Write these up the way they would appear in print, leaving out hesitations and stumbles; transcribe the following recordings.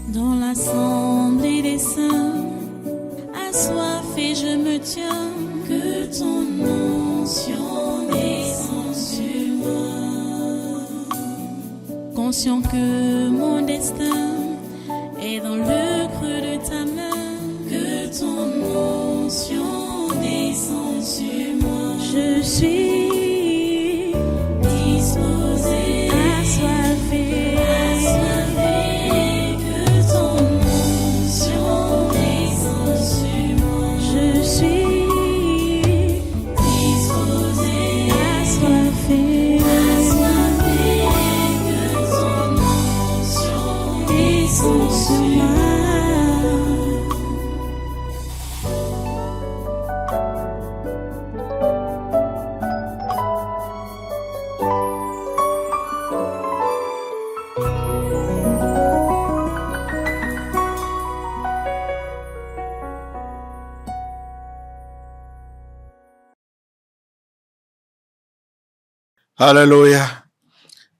Dans l'assemblée des saints, assoiffé je me tiens, que ton onction descende sur moi. Conscient que mon destin est dans le creux de ta main, que ton onction descende sur moi. Je suis disposé, assoiffé, que ton onction descende sur moi. Je suis disposé, assoiffé, que ton onction descende sur moi. Alléluia.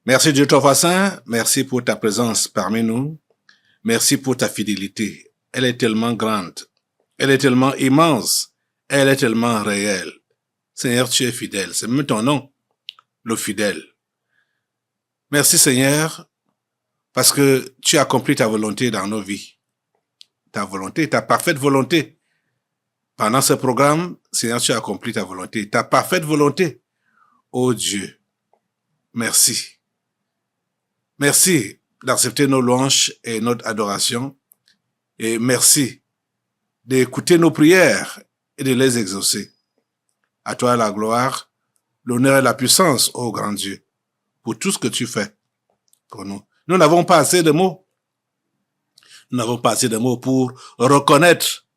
Merci Dieu Toi Saint, merci pour ta présence parmi nous. Merci pour ta fidélité. Elle est tellement grande. Elle est tellement immense. Elle est tellement réelle. Seigneur, tu es fidèle. C'est même ton nom, le fidèle. Merci Seigneur, parce que tu accomplis ta volonté dans nos vies. Ta volonté, ta parfaite volonté. Pendant ce programme, Seigneur, tu as accompli ta volonté. Ta parfaite volonté. Oh Dieu, merci. Merci d'accepter nos louanges et notre adoration. Et merci d'écouter nos prières et de les exaucer. À toi la gloire, l'honneur et la puissance, ô grand Dieu, pour tout ce que tu fais pour nous. Nous n'avons pas assez de mots. Nous n'avons pas assez de mots pour reconnaître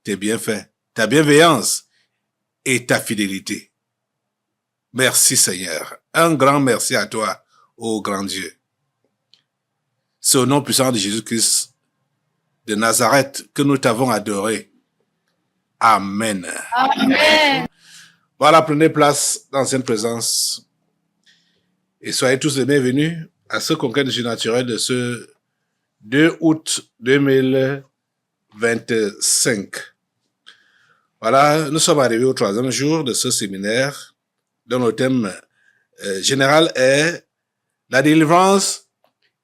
tes bienfaits, ta bienveillance et ta fidélité. Merci Seigneur. Un grand merci à toi, ô grand Dieu. C'est au nom puissant de Jésus-Christ de Nazareth que nous t'avons adoré. Amen. Amen. Voilà, prenez place dans cette présence et soyez tous les bienvenus à ce congrès de surnaturel de ce 2 août 2025. Voilà, nous sommes arrivés au 3e jour de ce séminaire dont le thème général est la délivrance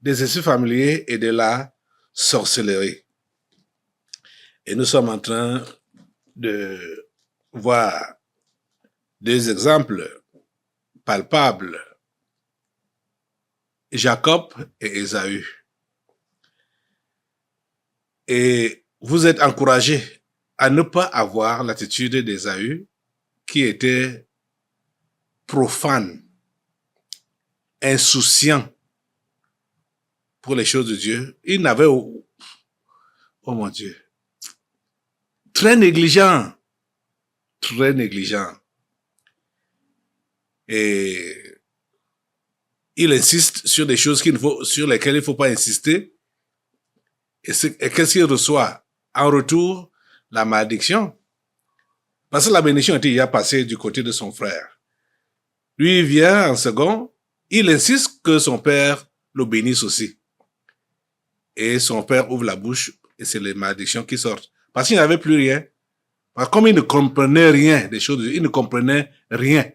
des esprits familiers et de la sorcellerie. Et nous sommes en train de voir 2 exemples palpables, Jacob et Ésaü. Et vous êtes encouragés à ne pas avoir l'attitude d'Ésaü qui était profane, insouciant pour les choses de Dieu. Il n'avait, oh mon Dieu, très négligent. Et il insiste sur des choses sur lesquelles il ne faut pas insister. Et qu'est-ce qu'il reçoit? En retour, la malédiction. Parce que la bénédiction était déjà passée du côté de son frère. Lui, il vient en second, il insiste que son père le bénisse aussi. Et son père ouvre la bouche et c'est les malédictions qui sortent. Parce qu'il n'avait plus rien. Parce que comme il ne comprenait rien des choses de Dieu, il ne comprenait rien.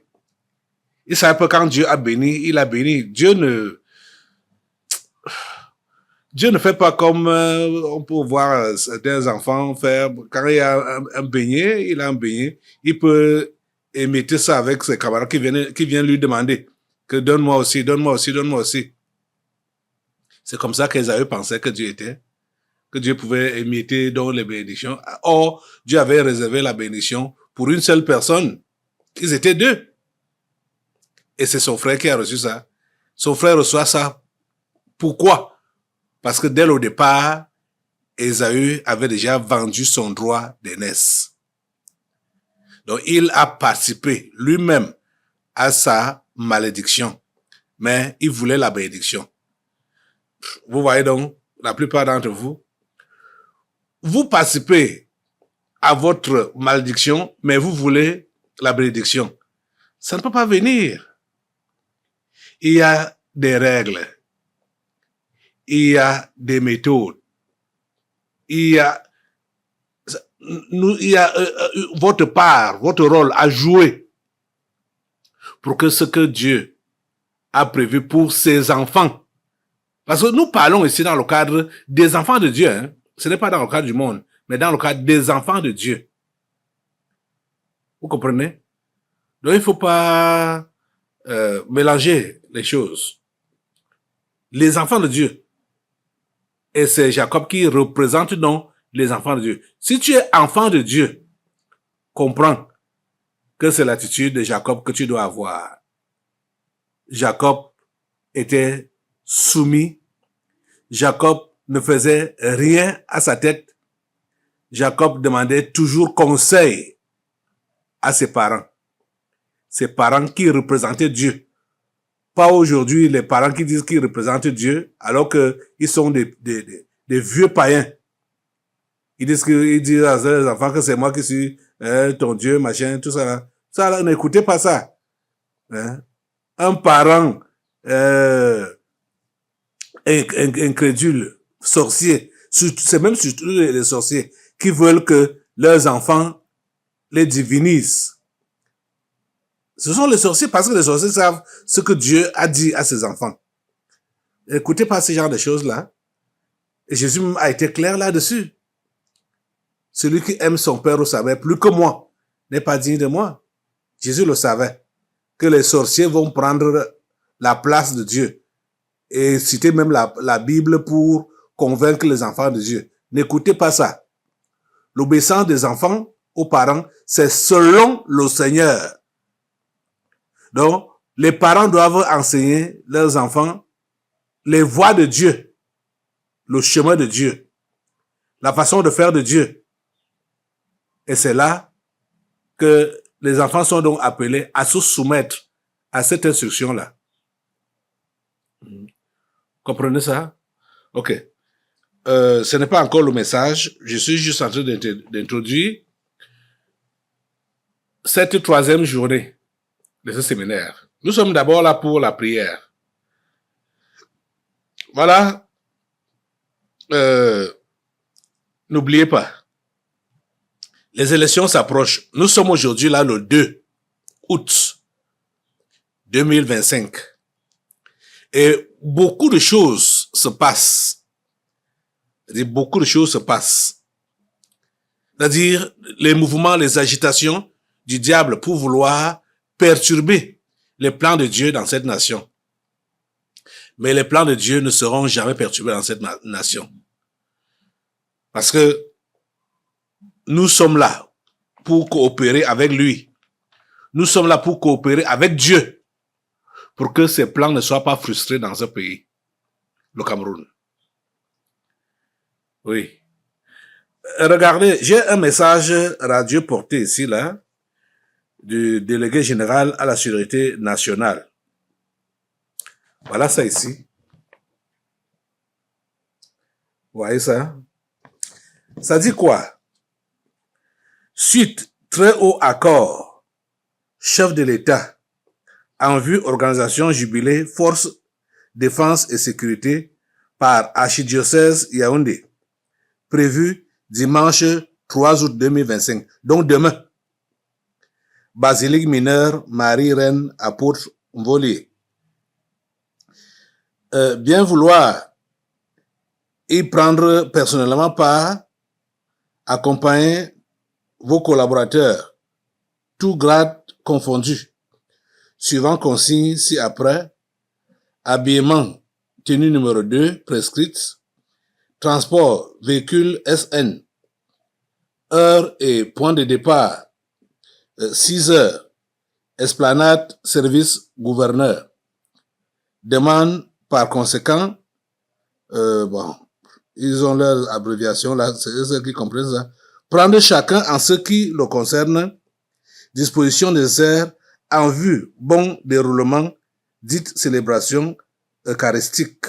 Il savait pas quand Dieu a béni, il a béni. Dieu ne fait pas comme on peut voir certains enfants faire. Quand il y a un beignet, il a un beignet, il peut émettre ça avec ses camarades qui viennent lui demander que donne-moi aussi. C'est comme ça qu'Ésaü pensait que Dieu était, que Dieu pouvait émettre dans les bénédictions. Or, Dieu avait réservé la bénédiction pour une seule personne. Ils étaient 2. Et c'est son frère qui a reçu ça. Son frère reçoit ça. Pourquoi? Parce que dès le départ, Ésaü avait déjà vendu son droit d'aînesse. Donc, il a participé lui-même à sa malédiction. Mais il voulait la bénédiction. Vous voyez donc, la plupart d'entre vous, vous participez à votre malédiction, mais vous voulez la bénédiction. Ça ne peut pas venir. Il y a des règles. Il y a des méthodes. il y a, votre part, votre rôle à jouer pour que ce que Dieu a prévu pour ses enfants. Parce que nous parlons ici dans le cadre des enfants de Dieu. Hein. Ce n'est pas dans le cadre du monde, mais dans le cadre des enfants de Dieu. Vous comprenez? Donc il ne faut pas mélanger les choses. Les enfants de Dieu. Et c'est Jacob qui représente donc les enfants de Dieu. Si tu es enfant de Dieu, comprends que c'est l'attitude de Jacob que tu dois avoir. Jacob était soumis. Jacob ne faisait rien à sa tête. Jacob demandait toujours conseil à ses parents. Ses parents qui représentaient Dieu. Pas aujourd'hui les parents qui disent qu'ils représentent Dieu alors qu'ils sont des vieux païens. Ils disent à leurs enfants que c'est moi qui suis ton Dieu, machin, tout ça là. Ça là, n'écoutez pas ça. Hein? Un parent incrédule, sorcier, c'est même surtout les sorciers qui veulent que leurs enfants les divinisent. Ce sont les sorciers parce que les sorciers savent ce que Dieu a dit à ses enfants. Écoutez pas ce genre de choses-là. Et Jésus a été clair là-dessus. Celui qui aime son père ou sa mère plus que moi n'est pas digne de moi. Jésus le savait. Que les sorciers vont prendre la place de Dieu. Et citer même la Bible pour convaincre les enfants de Dieu. N'écoutez pas ça. L'obéissance des enfants aux parents, c'est selon le Seigneur. Donc, les parents doivent enseigner leurs enfants les voies de Dieu, le chemin de Dieu, la façon de faire de Dieu. Et c'est là que les enfants sont donc appelés à se soumettre à cette instruction-là. Comprenez ça? Ok. Ce n'est pas encore le message. Je suis juste en train d'introduire cette 3e journée de ce séminaire. Nous sommes d'abord là pour la prière. Voilà. N'oubliez pas. Les élections s'approchent. Nous sommes aujourd'hui là le 2 août 2025. Et beaucoup de choses se passent. Beaucoup de choses se passent. C'est-à-dire les mouvements, les agitations du diable pour vouloir perturber les plans de Dieu dans cette nation. Mais les plans de Dieu ne seront jamais perturbés dans cette nation. Parce que nous sommes là pour coopérer avec lui. Nous sommes là pour coopérer avec Dieu pour que ces plans ne soient pas frustrés dans ce pays, le Cameroun. Oui. Regardez, j'ai un message radio porté ici, là, du délégué général à la sécurité nationale. Voilà ça ici. Vous voyez ça? Ça dit quoi? Suite très haut accord, chef de l'État, en vue organisation jubilé, force, défense et sécurité par archidiocèse Yaoundé, prévu dimanche 3 août 2025, donc demain. Basilique mineure Marie-Reine Apôtre Mvolier. Bien vouloir y prendre personnellement part, accompagner vos collaborateurs, tout grade confondu, suivant consigne ci-après, habillement, tenue numéro 2, prescrite, transport, véhicule SN, heure et point de départ, 6 heures, esplanade, service, gouverneur. Demande par conséquent, bon, ils ont leur abréviation là, c'est ceux qui comprennent ça. Prendre chacun en ce qui le concerne, disposition nécessaire en vue bon déroulement, dite célébration eucharistique.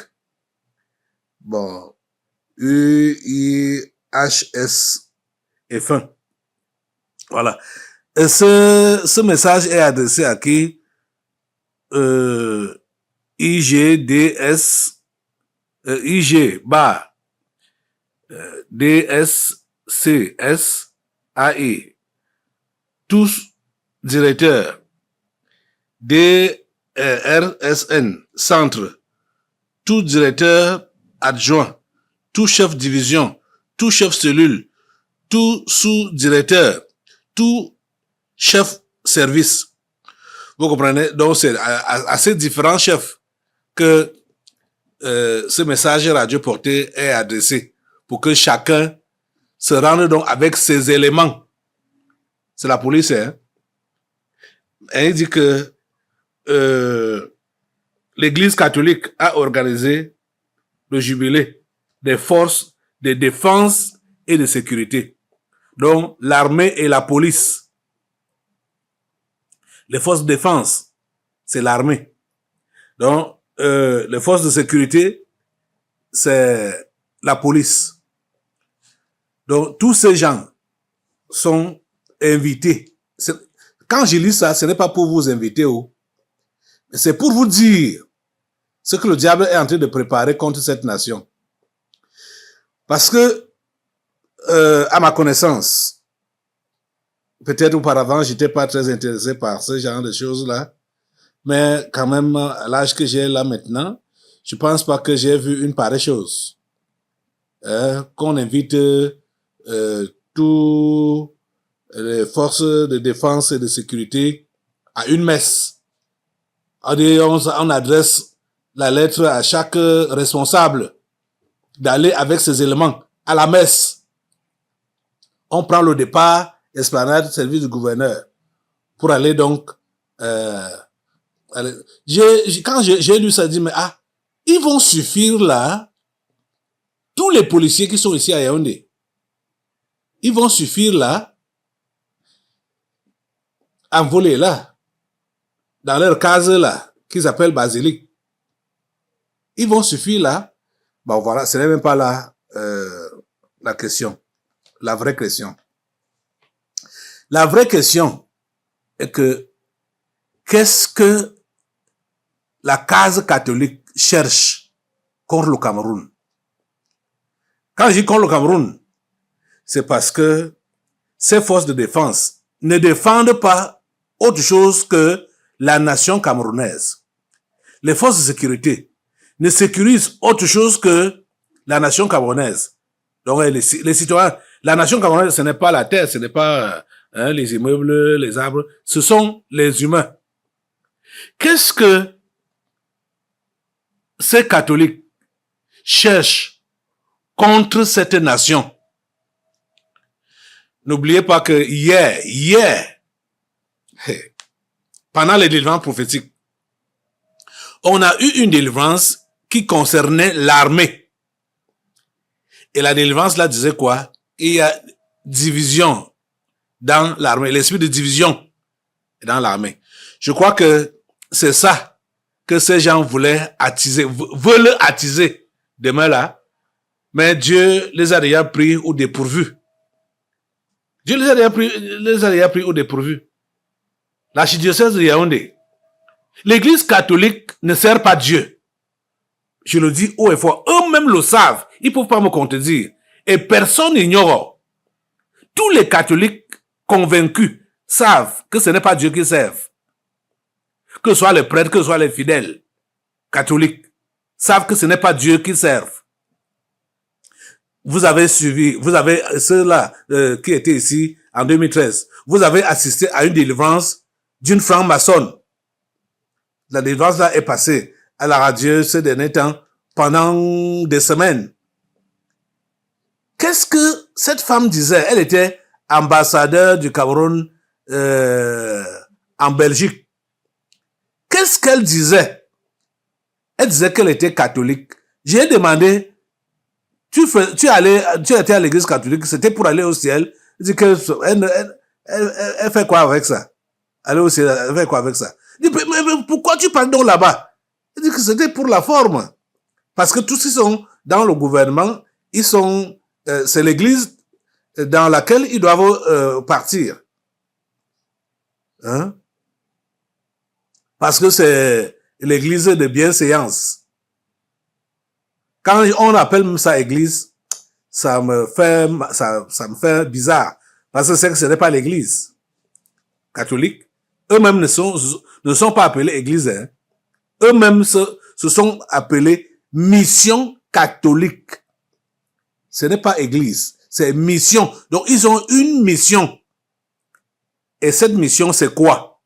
Bon, UIHS et fin. Voilà. Et ce message est adressé à qui? IGDS, IG, DSCSAE, tous directeurs, DRSN, centre, tout directeur adjoint, tout chef division, tout chef cellule, tout sous-directeur, tout chef service. Vous comprenez? Donc, c'est à ces différents chefs que ce message radio porté est adressé pour que chacun se rende donc avec ses éléments. C'est la police, hein? Et il dit que l'Église catholique a organisé le jubilé des forces de défense et de sécurité. Donc, l'armée et la police. Les forces de défense, c'est l'armée. Donc, les forces de sécurité, c'est la police. Donc, tous ces gens sont invités. Quand je lis ça, ce n'est pas pour vous inviter, c'est pour vous dire ce que le diable est en train de préparer contre cette nation. Parce que, à ma connaissance, peut-être auparavant, j'étais pas très intéressé par ce genre de choses-là, mais quand même, à l'âge que j'ai là maintenant, je pense pas que j'ai vu une pareille chose. Qu'on invite tous les forces de défense et de sécurité à une messe. On adresse la lettre à chaque responsable d'aller avec ses éléments à la messe. On prend le départ, esplanade, service du gouverneur, pour aller donc... quand j'ai lu ça, j'ai dit, mais ils vont suffire là, tous les policiers qui sont ici à Yaoundé, ils vont suffire là, envolés là, dans leur case là, qu'ils appellent basilique. Ils vont suffire là. Bon voilà, ce n'est même pas là la question, la vraie question. La vraie question est que qu'est-ce que la case catholique cherche contre le Cameroun? Quand je dis contre le Cameroun, c'est parce que ces forces de défense ne défendent pas autre chose que la nation camerounaise. Les forces de sécurité ne sécurisent autre chose que la nation camerounaise. Donc les citoyens, la nation camerounaise, ce n'est pas la terre, ce n'est pas les immeubles, les arbres, ce sont les humains. Qu'est-ce que ces catholiques cherchent contre cette nation? N'oubliez pas que hier, pendant les délivrances prophétiques, on a eu une délivrance qui concernait l'armée. Et la délivrance là disait quoi? Il y a division dans l'armée, l'esprit de division dans l'armée. Je crois que c'est ça que ces gens veulent attiser demain là, mais Dieu les a déjà pris au dépourvu. Dieu les a déjà pris au dépourvu. L'archidiocèse de Yaoundé, l'église catholique ne sert pas Dieu. Je le dis haut et fort. Eux-mêmes le savent. Ils ne peuvent pas me contredire. Et personne n'ignore. Tous les catholiques convaincus savent que ce n'est pas Dieu qu'ils servent. Que ce soit les prêtres, que ce soit les fidèles catholiques, savent que ce n'est pas Dieu qu'ils servent. Vous avez suivi, vous avez ceux-là qui étaient ici en 2013. Vous avez assisté à une délivrance d'une franc-maçonne. La délivrance là est passée à la radio ces derniers temps pendant des semaines. Qu'est-ce que cette femme disait? Elle était ambassadeur du Cameroun en Belgique. Qu'est-ce qu'elle disait? Elle disait qu'elle était catholique. J'ai demandé, tu étais à l'église catholique, c'était pour aller au ciel. Elle dit elle fait quoi avec ça? Aller au ciel, elle fait quoi avec ça? Elle dit, mais pourquoi tu parles donc là-bas? Elle dit que c'était pour la forme. Parce que tous ceux qui sont dans le gouvernement, c'est l'église dans laquelle ils doivent partir. Hein? Parce que c'est l'église de bienséance. Quand on appelle ça église, ça me fait bizarre. Parce que c'est que ce n'est pas l'église catholique. Eux-mêmes ne sont pas appelés église. Hein. Eux-mêmes se sont appelés mission catholique. Ce n'est pas église, c'est mission. Donc, ils ont une mission. Et cette mission, c'est quoi?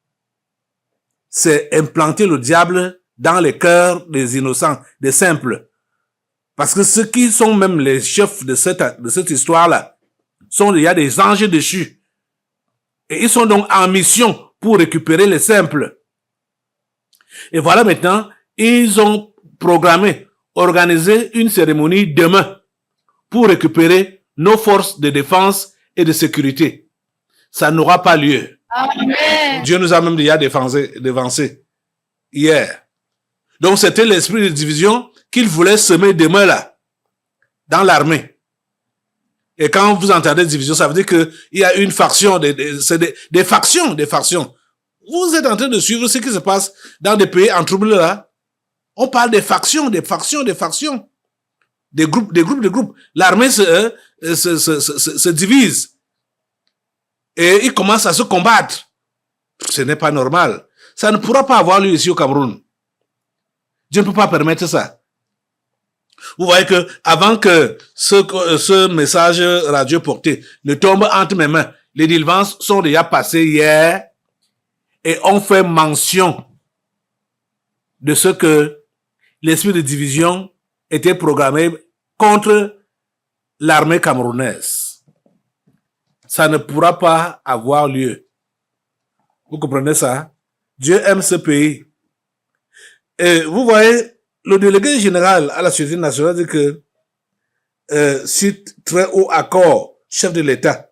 C'est implanter le diable dans les cœurs des innocents, des simples. Parce que ceux qui sont même les chefs de cette histoire-là, il y a des anges déchus. Et ils sont donc en mission pour récupérer les simples. Et voilà maintenant, ils ont organisé une cérémonie demain pour récupérer nos forces de défense et de sécurité. Ça n'aura pas lieu. Amen. Dieu nous a même déjà devancé hier. Donc c'était l'esprit de division qu'il voulait semer demain là, dans l'armée. Et quand vous entendez division, ça veut dire que il y a une faction, c'est des factions. Vous êtes en train de suivre ce qui se passe dans des pays en trouble là. On parle des factions. Des groupes. L'armée se divise. Et ils commencent à se combattre. Ce n'est pas normal. Ça ne pourra pas avoir lieu ici au Cameroun. Dieu ne peut pas permettre ça. Vous voyez que avant que ce message radio porté ne tombe entre mes mains, les délivrances sont déjà passées hier et on fait mention de ce que l'esprit de division était programmé contre l'armée camerounaise. Ça ne pourra pas avoir lieu. Vous comprenez ça? Dieu aime ce pays. Et vous voyez, le délégué général à la Société nationale dit que suite très haut accord, chef de l'État,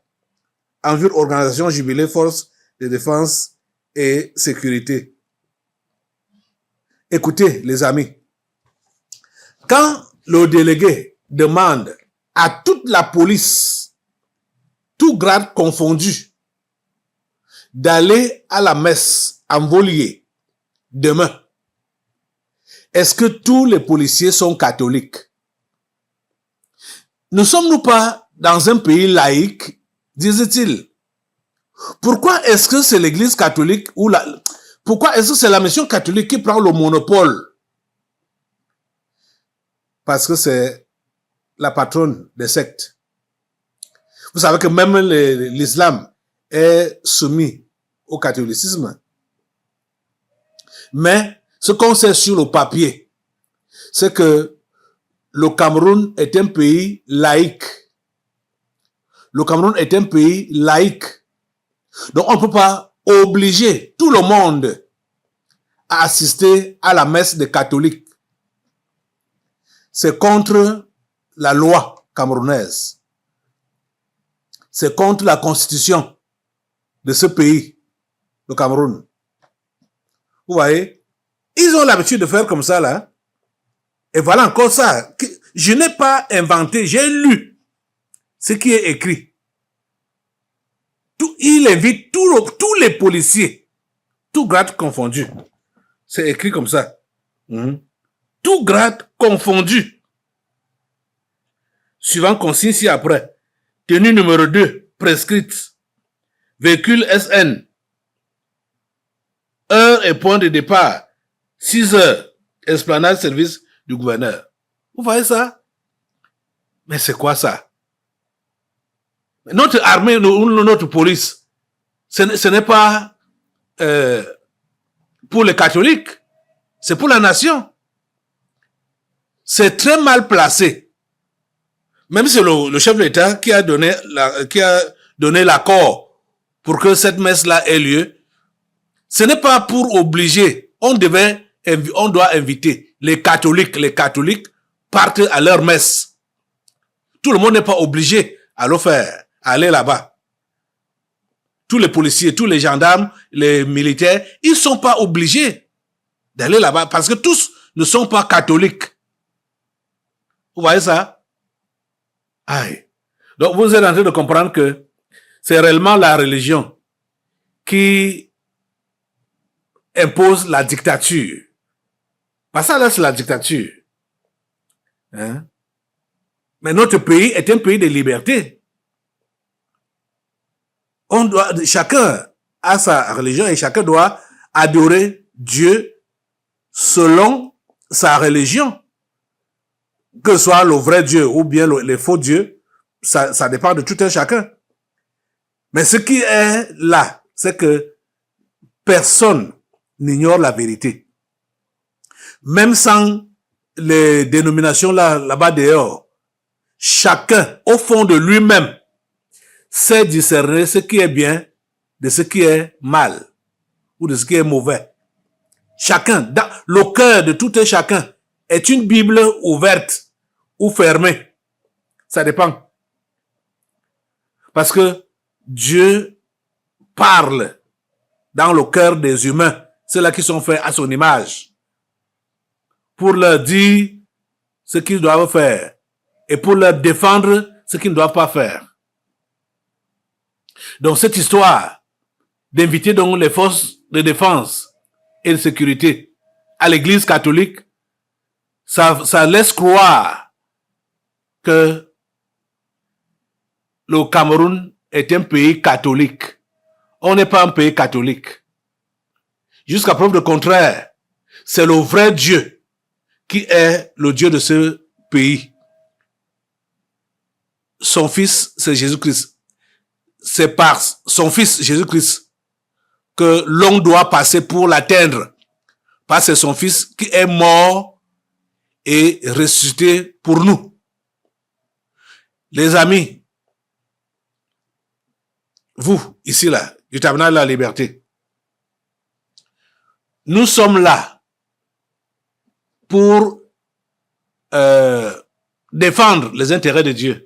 en vue d'organisation jubilée, force de défense et sécurité. Écoutez, les amis, quand le délégué demande à toute la police, tout grade confondu, d'aller à la messe en Volier demain, est-ce que tous les policiers sont catholiques? Ne sommes-nous pas dans un pays laïque, disait-il? Pourquoi est-ce que c'est l'église catholique pourquoi est-ce que c'est la mission catholique qui prend le monopole? Parce que c'est la patronne des sectes. Vous savez que même l'islam est soumis au catholicisme. Mais ce qu'on sait sur le papier, c'est que le Cameroun est un pays laïque. Le Cameroun est un pays laïque. Donc on ne peut pas obliger tout le monde à assister à la messe des catholiques. C'est contre la loi camerounaise. C'est contre la constitution de ce pays, le Cameroun. Vous voyez? Ils ont l'habitude de faire comme ça, là. Et voilà encore ça. Je n'ai pas inventé, j'ai lu ce qui est écrit. Il invite tous les policiers, tout grade confondu. C'est écrit comme ça. Tout grade confondu. Suivant consigne ci-après. Tenue numéro 2, prescrite. Véhicule SN. Heure et point de départ. 6 heures. Esplanade service du gouverneur. Vous voyez ça? Mais c'est quoi ça? Notre armée, notre police, ce n'est pas pour les catholiques. C'est pour la nation. C'est très mal placé. Même si le chef de l'État qui a donné l'accord pour que cette messe-là ait lieu, ce n'est pas pour obliger. On doit inviter les catholiques. Les catholiques partent à leur messe. Tout le monde n'est pas obligé à le faire, à aller là-bas. Tous les policiers, tous les gendarmes, les militaires, ils sont pas obligés d'aller là-bas parce que tous ne sont pas catholiques. Vous voyez ça? Aïe. Donc vous êtes en train de comprendre que c'est réellement la religion qui impose la dictature. Pas ça là, c'est la dictature. Hein? Mais notre pays est un pays de liberté. Chacun a sa religion et chacun doit adorer Dieu selon sa religion. Que ce soit le vrai Dieu ou bien les faux dieux, ça dépend de tout un chacun. Mais ce qui est là, c'est que personne n'ignore la vérité. Même sans les dénominations là-bas dehors, chacun, au fond de lui-même, sait discerner ce qui est bien de ce qui est mal ou de ce qui est mauvais. Chacun, dans le cœur de tout un chacun, est une Bible ouverte ou fermée. Ça dépend. Parce que Dieu parle dans le cœur des humains, ceux-là qui sont faits à son image, pour leur dire ce qu'ils doivent faire et pour leur défendre ce qu'ils ne doivent pas faire. Donc cette histoire d'inviter donc les forces de défense et de sécurité à l'Église catholique, ça laisse croire que le Cameroun est un pays catholique. On n'est pas un pays catholique. Jusqu'à preuve de contraire, c'est le vrai Dieu qui est le Dieu de ce pays. Son fils, c'est Jésus-Christ. C'est par son fils, Jésus-Christ, que l'on doit passer pour l'atteindre. Parce que c'est son fils qui est mort et ressuscité pour nous. Les amis, vous, ici, là, du tabernacle de la liberté, nous sommes là pour défendre les intérêts de Dieu.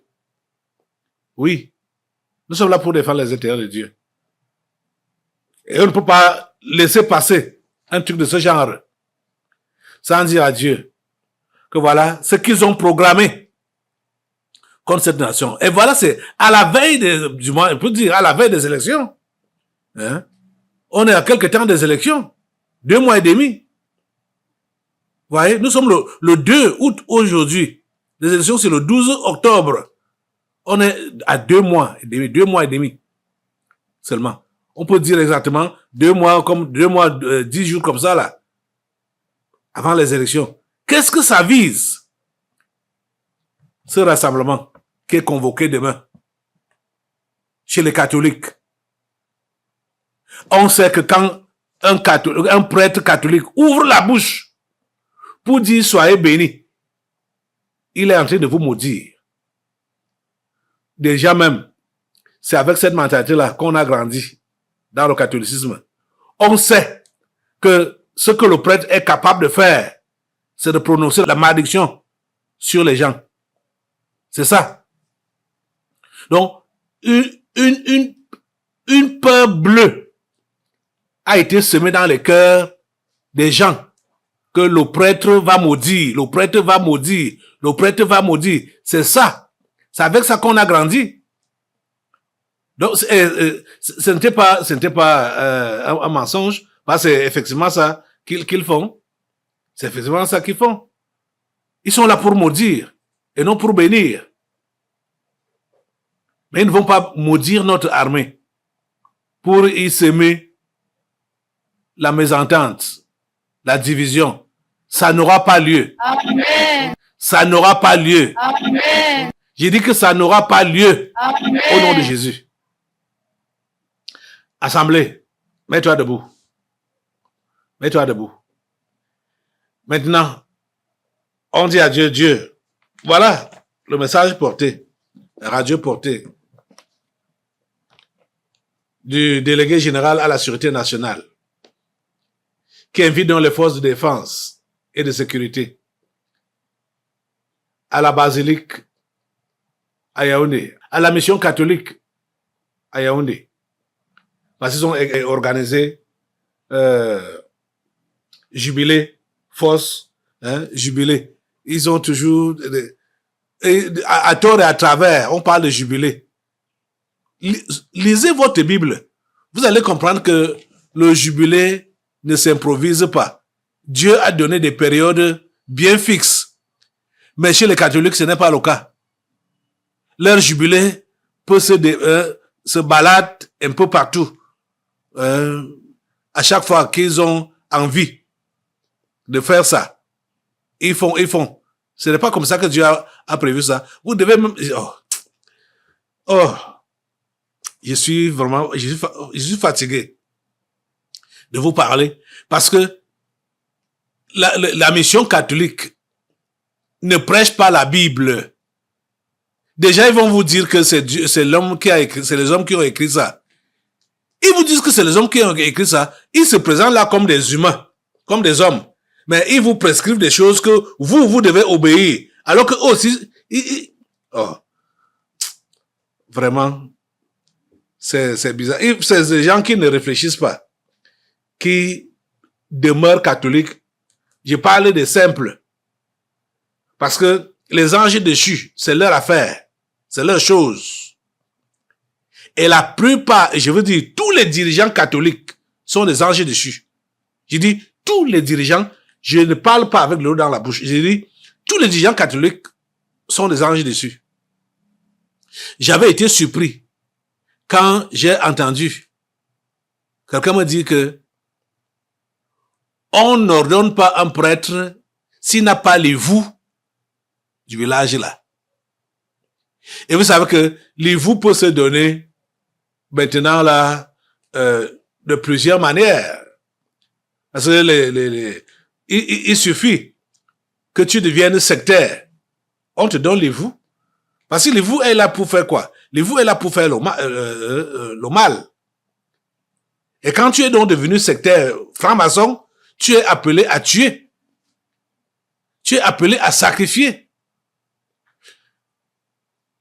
Oui, nous sommes là pour défendre les intérêts de Dieu. Et on ne peut pas laisser passer un truc de ce genre sans dire à Dieu que voilà ce qu'ils ont programmé contre cette nation. Et voilà, c'est à la veille du mois, on peut dire à la veille des élections. Hein? On est à quelques temps des élections. 2 mois et demi. Vous voyez, nous sommes le 2 août aujourd'hui. Les élections, c'est le 12 octobre. On est à 2 mois et demi, 2 mois et demi seulement. On peut dire exactement 2 mois, comme 2 mois, 10 jours comme ça, là, avant les élections. Qu'est-ce que ça vise? Ce rassemblement qui est convoqué demain chez les catholiques. On sait que quand un prêtre catholique ouvre la bouche pour dire soyez bénis, il est en train de vous maudire. Déjà même, c'est avec cette mentalité-là qu'on a grandi dans le catholicisme. On sait que ce que le prêtre est capable de faire, c'est de prononcer la malédiction sur les gens. C'est ça. Donc, une peur bleue a été semée dans les cœurs des gens que le prêtre va maudire, le prêtre va maudire, le prêtre va maudire. C'est ça. C'est avec ça qu'on a grandi. Donc, ce n'était pas un mensonge, parce que c'est effectivement ça qu'ils font. C'est effectivement ça qu'ils font. Ils sont là pour maudire et non pour bénir. Mais ils ne vont pas maudire notre armée pour y semer la mésentente, la division. Ça n'aura pas lieu. Amen. Ça n'aura pas lieu. Amen. J'ai dit que ça n'aura pas lieu. Amen. Au nom de Jésus. Assemblée, mets-toi debout. Mets-toi debout. Maintenant, on dit à Dieu, Dieu, voilà le message porté, la radio portée du délégué général à la Sûreté nationale, qui invite donc les forces de défense et de sécurité à la basilique à Yaoundé, à la mission catholique à Yaoundé, parce qu'ils ont organisé jubilé, force, jubilé. Ils ont toujours, à tort et à travers, on parle de jubilé. Lisez votre Bible. Vous allez comprendre que le jubilé ne s'improvise pas. Dieu a donné des périodes bien fixes. Mais chez les catholiques, ce n'est pas le cas. leur jubilé peut se balade un peu partout. À chaque fois qu'ils ont envie de faire ça, ils font. Ce n'est pas comme ça que Dieu a prévu ça. Vous devez même... je suis fatigué de vous parler parce que la mission catholique ne prêche pas la Bible. Déjà, ils vont vous dire que c'est l'homme qui a écrit, c'est les hommes qui ont écrit ça. Ils vous disent que c'est les hommes qui ont écrit ça. Ils se présentent là comme des humains, comme des hommes. Mais ils vous prescrivent des choses que vous devez obéir. Alors que aussi, vraiment, c'est bizarre. C'est des gens qui ne réfléchissent pas, qui demeurent catholiques. Je parle des simples. Parce que les anges déchus, c'est leur affaire. C'est leur chose. Et la plupart, je veux dire, tous les dirigeants catholiques sont des anges déchus. Je dis, tous les dirigeants, je ne parle pas avec l'eau dans la bouche. Je dis, tous les dirigeants catholiques sont des anges déchus. J'avais été surpris quand j'ai entendu quelqu'un me dire que on n'ordonne pas un prêtre s'il n'a pas les vous du village là. Et vous savez que les vous peut se donner maintenant là de plusieurs manières. Parce que il suffit que tu deviennes sectaire. On te donne les vous. Parce que les vous est là pour faire quoi? Les vous est là pour faire le mal. Et quand tu es donc devenu sectaire franc-maçon, tu es appelé à tuer. Tu es appelé à sacrifier.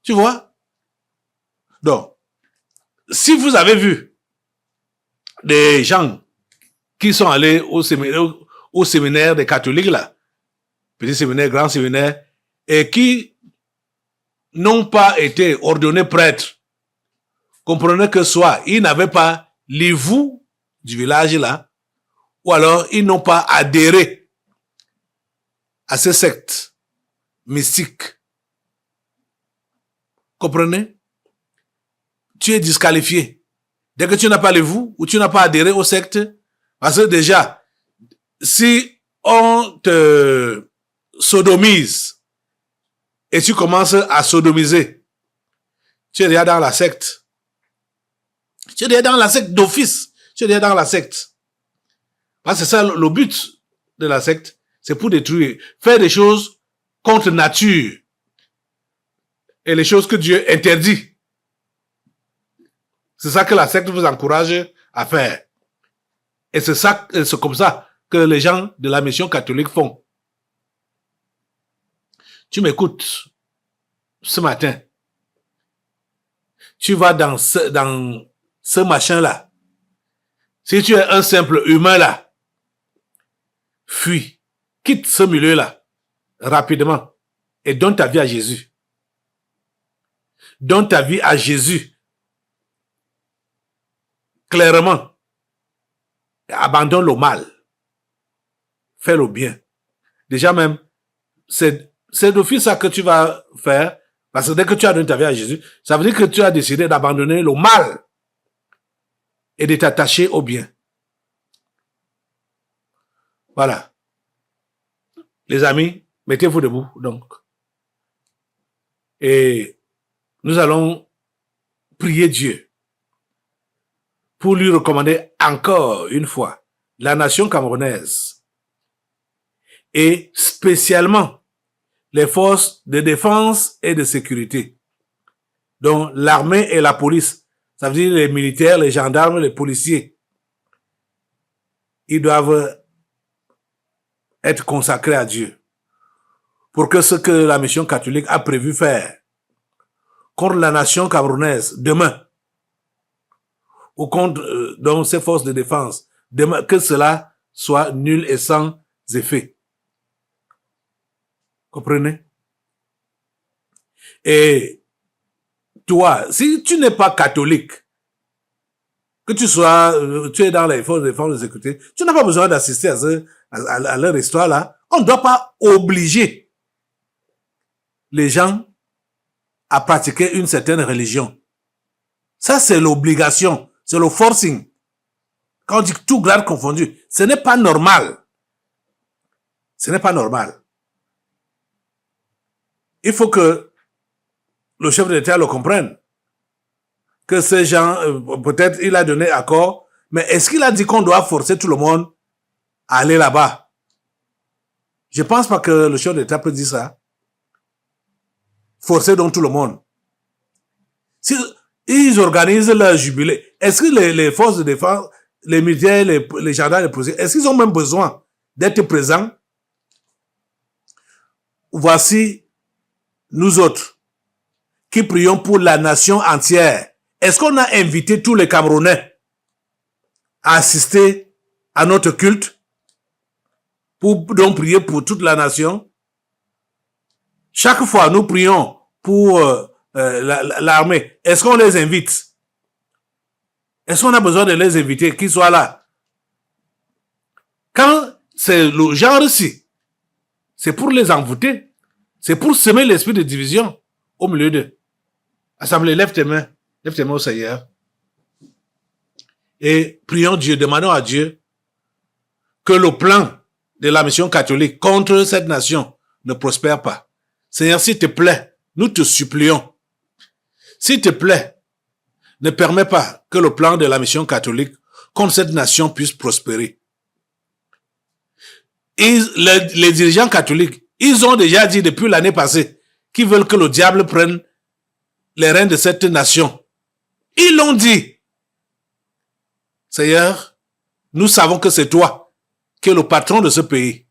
Tu vois? Donc, si vous avez vu des gens qui sont allés au séminaire des catholiques là, petit séminaire, grand séminaire, et qui n'ont pas été ordonnés prêtres, comprenez que soit ils n'avaient pas les vous du village là, ou alors ils n'ont pas adhéré à ces sectes mystiques. Comprenez? Tu es disqualifié. Dès que tu n'as pas les vous, ou tu n'as pas adhéré aux sectes, parce que déjà, si on te sodomise, et tu commences à sodomiser, tu es déjà dans la secte. Tu es déjà dans la secte d'office. Tu es déjà dans la secte. Parce que c'est ça le but de la secte, c'est pour détruire, faire des choses contre nature et les choses que Dieu interdit. C'est ça que la secte vous encourage à faire. Et c'est comme ça que les gens de la mission catholique font. Tu m'écoutes ce matin. Tu vas dans ce machin-là. Si tu es un simple humain là, fuis. Quitte ce milieu-là rapidement et donne ta vie à Jésus. Donne ta vie à Jésus. Clairement. Et abandonne le mal. Fais le bien. Déjà même, c'est d'office ça que tu vas faire. Parce que dès que tu as donné ta vie à Jésus, ça veut dire que tu as décidé d'abandonner le mal et de t'attacher au bien. Voilà. Les amis, mettez-vous debout, donc. Et nous allons prier Dieu pour lui recommander encore une fois la nation camerounaise et spécialement les forces de défense et de sécurité, dont l'armée et la police, ça veut dire les militaires, les gendarmes, les policiers. Ils doivent être consacrés à Dieu pour que ce que la mission catholique a prévu faire contre la nation camerounaise demain ou contre donc ses forces de défense demain, que cela soit nul et sans effet. Comprenez? Et toi, si tu n'es pas catholique, que tu es dans les forces de défense de sécurité, tu n'as pas besoin d'assister à leur histoire là. On ne doit pas obliger les gens à pratiquer une certaine religion. Ça, c'est l'obligation, c'est le forcing. Quand on dit tout grade confondu, ce n'est pas normal. Ce n'est pas normal. Il faut que le chef d'État le comprenne. Que ces gens, peut-être il a donné accord, mais est-ce qu'il a dit qu'on doit forcer tout le monde à aller là-bas? Je pense pas que le chef d'État peut dire ça. Forcer donc tout le monde. Si ils organisent leur jubilé, est-ce que les forces de défense, les militaires, les gendarmes, les policiers, est-ce qu'ils ont même besoin d'être présents? Voici nous autres qui prions pour la nation entière. Est-ce qu'on a invité tous les Camerounais à assister à notre culte pour donc prier pour toute la nation? Chaque fois, nous prions pour l'armée. Est-ce qu'on les invite? Est-ce qu'on a besoin de les inviter, qu'ils soient là? Quand c'est le genre-ci, c'est pour les envoûter. C'est pour semer l'esprit de division au milieu d'eux. Assemblée, lève tes mains au Seigneur. Et prions Dieu, demandons à Dieu que le plan de la mission catholique contre cette nation ne prospère pas. Seigneur, s'il te plaît, nous te supplions. S'il te plaît, ne permets pas que le plan de la mission catholique contre cette nation puisse prospérer. Les dirigeants catholiques, ils ont déjà dit depuis l'année passée qu'ils veulent que le diable prenne les rênes de cette nation. Ils l'ont dit. Seigneur, nous savons que c'est toi qui es le patron de ce pays.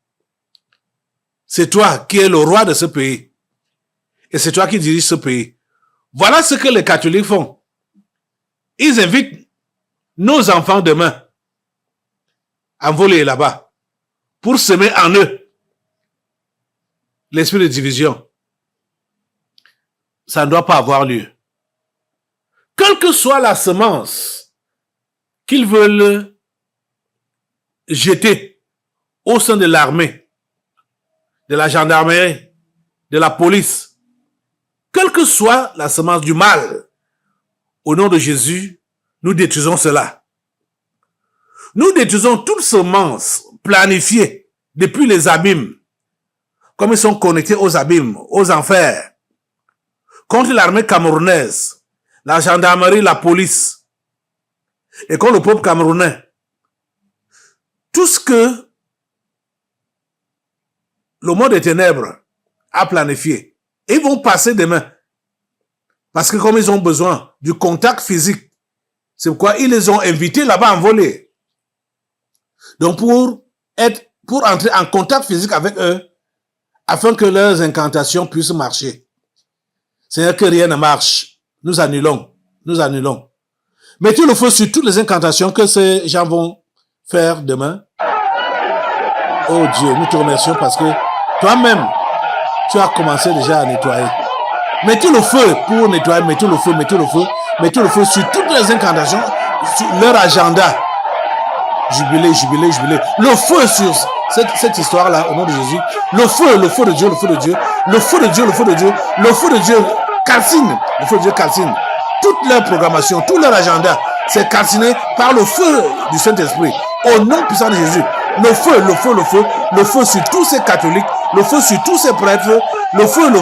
C'est toi qui es le roi de ce pays. Et c'est toi qui diriges ce pays. Voilà ce que les catholiques font. Ils invitent nos enfants demain à voler là-bas pour semer en eux l'esprit de division. Ça ne doit pas avoir lieu. Quelle que soit la semence qu'ils veulent jeter au sein de l'armée, de la gendarmerie, de la police, quelle que soit la semence du mal, au nom de Jésus, nous détruisons cela. Nous détruisons toute semence planifiée depuis les abîmes, comme ils sont connectés aux abîmes, aux enfers, contre l'armée camerounaise, la gendarmerie, la police, et contre le peuple camerounais. Tout ce que le monde des ténèbres a planifié, ils vont passer demain. Parce que comme ils ont besoin du contact physique, c'est pourquoi ils les ont invités là-bas en volée. Donc pour entrer en contact physique avec eux, afin que leurs incantations puissent marcher. C'est-à-dire que rien ne marche. Nous annulons. Mettez le feu sur toutes les incantations que ces gens vont faire demain. Oh Dieu, nous te remercions parce que toi-même, tu as commencé déjà à nettoyer. Mettez le feu pour nettoyer, mettez le feu sur toutes les incantations, sur leur agenda. Jubilé. Le feu sur cette histoire-là, au nom de Jésus. Le feu de Dieu calcine. Toute leur programmation, tout leur agenda, c'est calciné par le feu du Saint-Esprit. Au nom puissant de Jésus. Le feu sur tous ces catholiques, le feu sur tous ces prêtres, le feu de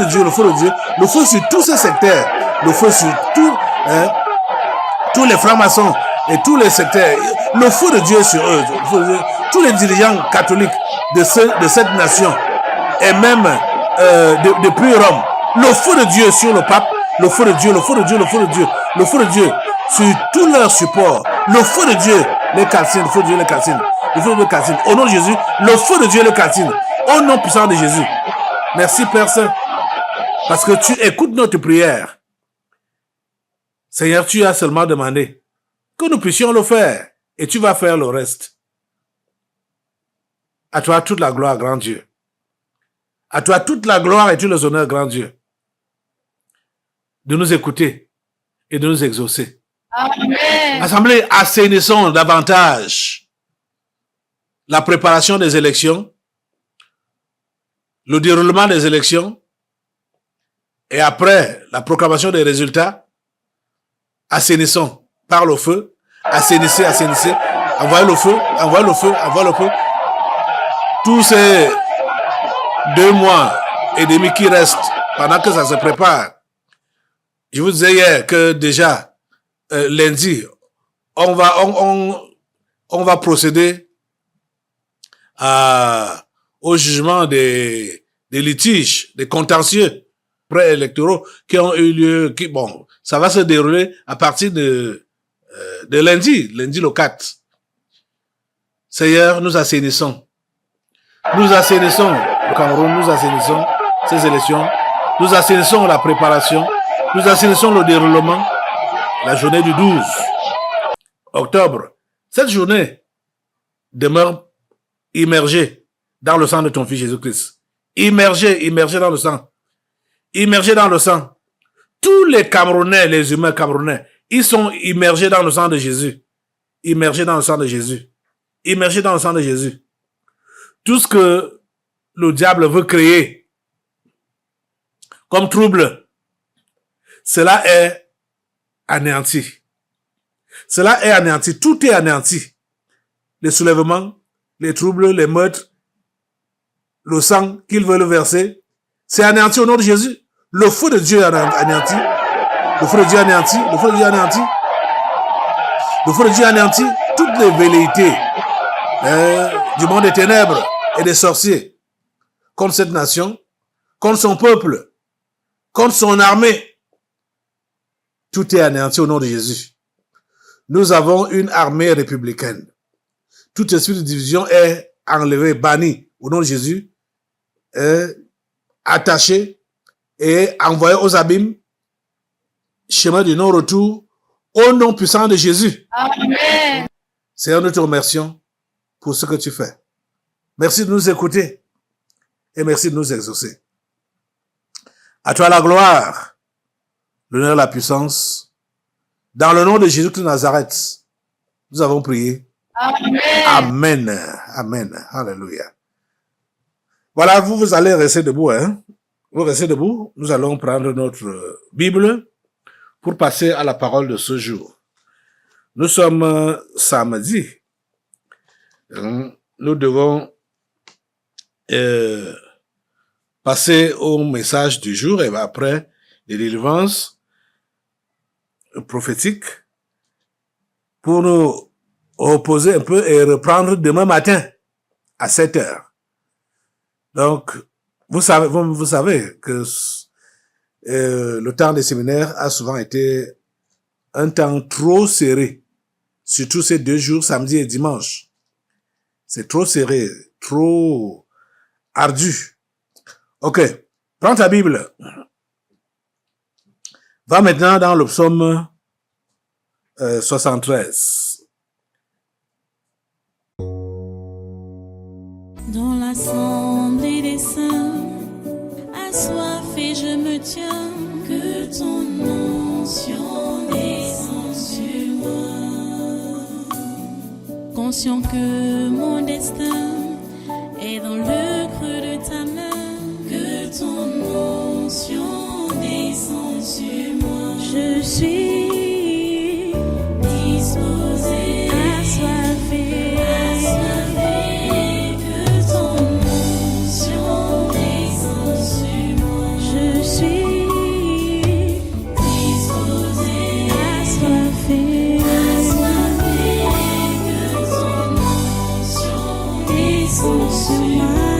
Dieu, le feu sur tous ces sectaires, le feu sur tous les francs-maçons et tous les sectaires, le feu de Dieu sur eux, tous les dirigeants catholiques de cette nation, et même depuis Rome, le feu de Dieu sur le pape, le feu de Dieu sur tout leur support, le feu de Dieu les calcine, au nom de Jésus, le feu de Dieu les calcine, au nom puissant de Jésus. Merci Père Saint, parce que tu écoutes notre prière. Seigneur, tu as seulement demandé que nous puissions le faire, et tu vas faire le reste. À toi toute la gloire, grand Dieu. À toi toute la gloire et tous les honneurs, grand Dieu, de nous écouter et de nous exaucer. Amen. Assemblée, assainissons davantage la préparation des élections, le déroulement des élections, Et après la proclamation des résultats, assainissons par le feu, assainissez, envoyez le feu, envoyez le feu, envoyez le feu. Tous ces 2 mois et demi qui restent, pendant que ça se prépare, je vous disais hier que déjà, lundi, on va procéder au jugement des litiges, des contentieux préélectoraux qui ont eu lieu, ça va se dérouler à partir de lundi le 4. Seigneur, nous assainissons le Cameroun, nous assainissons ces élections, nous assainissons la préparation, nous assainissons le déroulement, la journée du 12 octobre. Cette journée demeure immergée dans le sang de ton Fils Jésus-Christ. Immergée dans le sang. Immergés dans le sang. Tous les Camerounais, les humains camerounais, ils sont immergés dans le sang de Jésus. Immergés dans le sang de Jésus. Immergés dans le sang de Jésus. Tout ce que le diable veut créer comme trouble, cela est anéanti. Cela est anéanti. Tout est anéanti. Les soulèvements, les troubles, les meurtres, le sang qu'ils veulent verser, c'est anéanti au nom de Jésus. Le feu de Dieu est anéanti. Le feu de Dieu est anéanti. Le feu de Dieu est anéanti. Le feu de Dieu est anéanti. Toutes les velléités du monde des ténèbres et des sorciers contre cette nation, contre son peuple, contre son armée. Tout est anéanti au nom de Jésus. Nous avons une armée républicaine. Tout esprit de division est enlevé, banni au nom de Jésus, attaché et envoyé aux abîmes, chemin du non-retour, au nom puissant de Jésus. Amen. Seigneur, nous te remercions pour ce que tu fais. Merci de nous écouter et merci de nous exaucer. À toi la gloire, l'honneur, la puissance. Dans le nom de Jésus-Christ de Nazareth, nous avons prié. Amen. Amen. Amen. Alléluia. Voilà, vous allez rester debout, hein. Vous restez debout. Nous allons prendre notre Bible pour passer à la parole de ce jour. Nous sommes samedi. Nous devons passer au message du jour et après les délivrances prophétiques pour nous reposer un peu et reprendre demain matin à 7 heures. Donc, vous savez que le temps des séminaires a souvent été un temps trop serré, surtout ces 2 jours, samedi et dimanche. C'est trop serré, trop ardu. Ok, prends ta Bible. Va maintenant dans le psaume 73. Dans l'assemblée des saints, assoiffé je me tiens, que ton onction descende sur moi. Conscient que mon destin est dans le creux de ta main, que ton onction descende sur moi. Je suis disposé, assoiffé, que ton onction descende sur moi. Je suis disposé, assoiffé, que ton onction descende sur moi.